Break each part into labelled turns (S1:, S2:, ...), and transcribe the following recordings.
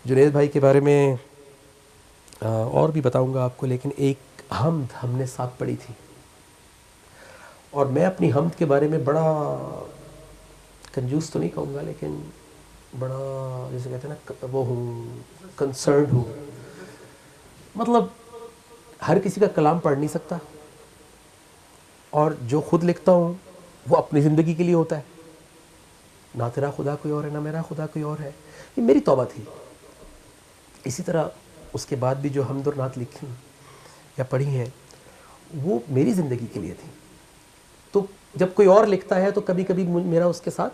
S1: جنید بھائی کے بارے میں اور بھی بتاؤں گا آپ کو، لیکن ایک حمد ہم نے ساتھ پڑھی تھی، اور میں اپنی حمد کے بارے میں بڑا کنجوس تو نہیں کہوں گا، لیکن بڑا جیسے کہتے ہیں نا وہ ہوں، کنسرنڈ ہوں. مطلب ہر کسی کا کلام پڑھ نہیں سکتا، اور جو خود لکھتا ہوں وہ اپنی زندگی کے لیے ہوتا ہے. نہ تیرا خدا کوئی اور ہے، نہ میرا خدا کوئی اور ہے. یہ میری توبہ تھی. اسی طرح اس کے بعد بھی جو حمد اور نعت لکھی یا پڑھی ہیں وہ میری زندگی کے لیے تھی. تو جب کوئی اور لکھتا ہے تو کبھی کبھی میرا اس کے ساتھ،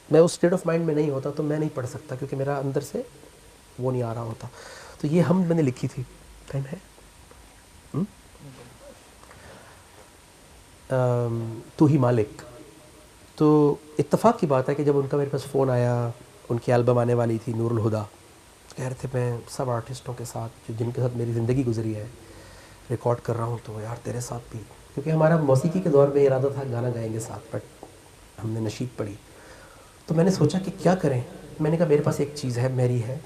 S1: میں اس اسٹیٹ آف مائنڈ میں نہیں ہوتا تو میں نہیں پڑھ سکتا، کیونکہ میرا اندر سے وہ نہیں آ رہا ہوتا. تو یہ حمد میں نے لکھی تھی. ٹائم ہے؟ تو ہی مالک. تو اتفاق کی بات ہے کہ جب ان کا میرے پاس فون آیا، ان کی البم آنے والی تھی نور الہدا، کہہ رہے تھے میں سب آرٹسٹوں کے ساتھ جن کے ساتھ میری زندگی گزری ہے ریکارڈ کر رہا ہوں، تو یار تیرے ساتھ بھی، کیونکہ ہمارا موسیقی کے دور میں ارادہ تھا گانا گائیں گے ساتھ، بٹ ہم نے نشید پڑھی. تو میں نے سوچا کہ کیا کریں. میں نے کہا میرے پاس ایک چیز ہے، میری ہے،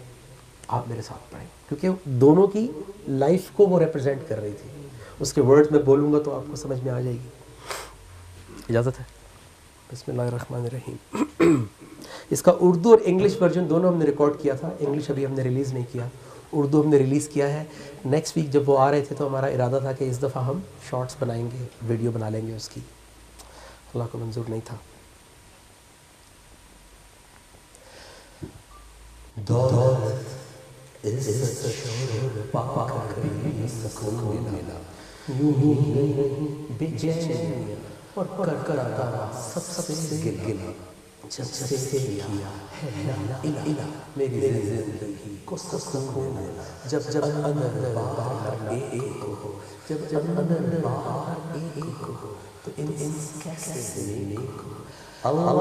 S1: آپ میرے ساتھ پڑھیں، کیونکہ دونوں کی لائف کو وہ ریپرزینٹ کر رہی تھی. اس کے ورڈز میں بولوں گا تو آپ کو سمجھ میں آ جائے گی. اجازت ہے؟ بسم اللہ الرحمن الرحیم. اس کا اردو اور انگلش ورژن دونوں ہم نے ریکارڈ کیا تھا. انگلش ابھی ہم نے ریلیز نہیں کیا، اردو ہم نے ریلیز کیا ہے. نیکسٹ ویک جب وہ آ رہے تھے تو ہمارا ارادہ تھا کہ اس دفعہ ہم شارٹس بنائیں گے، ویڈیو بنا لیں گے اس کی. اللہ کو منظور نہیں تھا. دولت عزت شور پا کر بھی سکون ملا، یوں ہی بے چینی اور کڑکڑا سب سے گلا، جب سے کیا ہے لا الہ میری زندگی کو سکون ملا. جب جب اندر باہر ایک ہو، جب جب اندر باہر ایک ہو، تو انس کیسے نیک ہو. اللہ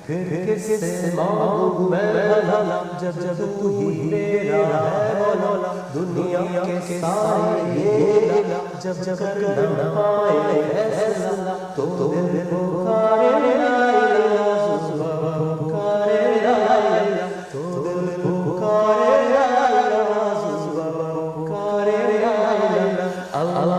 S1: پھر کس سے مانگوں میں بھلا، جب جب تو ہی میرا ہے مولا. دنیا کے سارے لیلا، جب جب کر نہ پائے فیصلہ، تو دل پکارے لا الہ، صبح پکارے لا الہ، تو دل پکارے لا الہ، صبح پکارے لا الہ. اللہ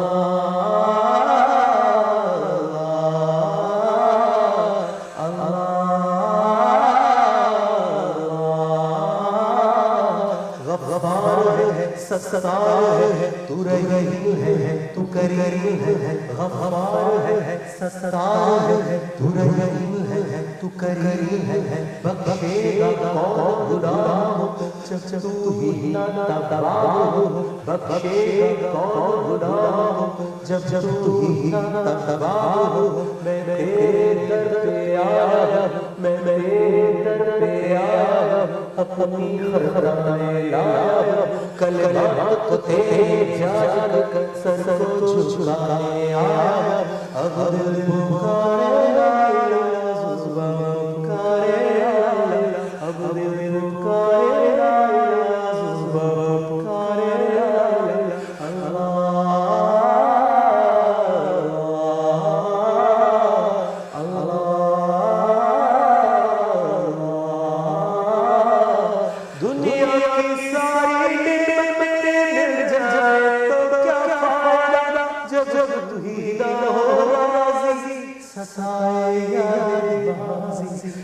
S1: ستار ہے تو رحیم ہے، تو کریم ہے. غفار ہے ستار ہے تو رحیم ہے، تو کریم ہے. بخشے گا کون گناہ کو جب جب تو ہی نہ تباہ ہو. بخشے گا کون گناہ کو جب جب تو ہی نہ تباہ ہو. میں تیرے در پہ آیا ہوں، میں تیرے در پہ آیا ہوں، اپنی خطائیں لایا ہوں. کلمات کو تیرے جان کر سر کو جھکائے آیا ہوں. اب دل پکارے لا الہ، زباں پکارے لا الہ. اب دل پکارے لا الہ، زباں پکارے لا الہ. اللہ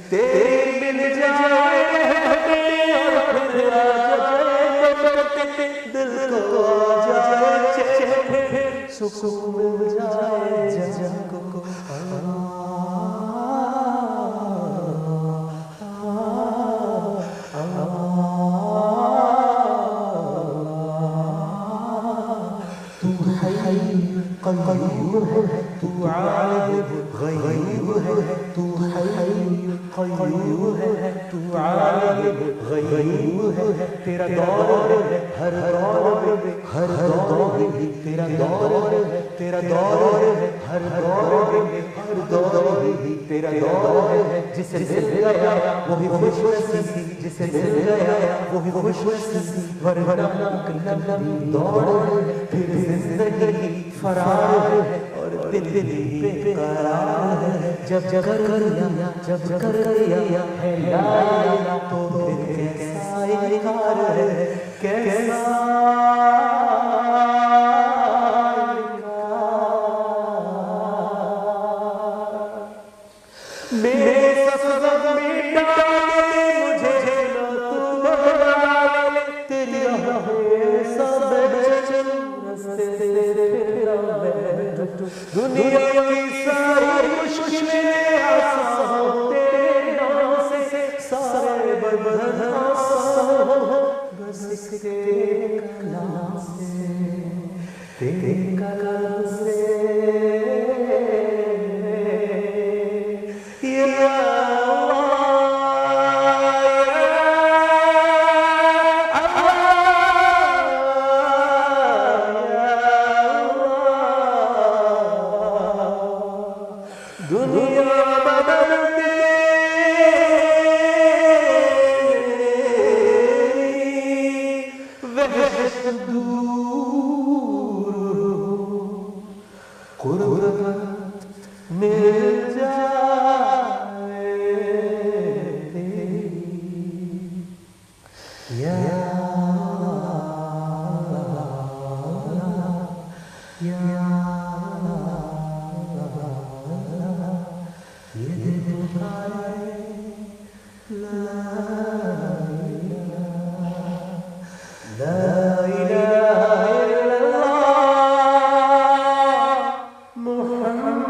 S1: تیرے مل جائے اور پھر آ جائے دل کو، آ جائے سکون مل جائے جن کو. تو حی قیوم ہے، تو عالم غیب ہے. تو حی قیوم ہے، تو عالم غیب ہے. تیرا دور ہے ہر دور میں، ہر دور میں تیرا دور ہے. تیرا دور ہے ہر دور میں، ہر دور
S2: تیرا دور ہے جسے مل گیا وہی خوش نصیب، جسے مل گیا وہی خوش نصیب، ورنہ کلم دور ہے پھر زندگی فرار ہے اور دل بے قرار ہے، جب کر لیا جب کر لیا ہے لا الہ تو پھر کیسا انکار ہے، کیسا میرے سفر مٹا لے مجھے نہ تو بنا لے، تیری راہیں سب چل رستے سے پھرا میں دنیا کی ساری مشکلیں آسان ہو تیرے نام سے، سارے بندھن آسان ہو بس تیرے کلام سے، تیرے کلام سے۔ دنیا بدل دے وحشت دور قربت مل جائے تیری، یا محمد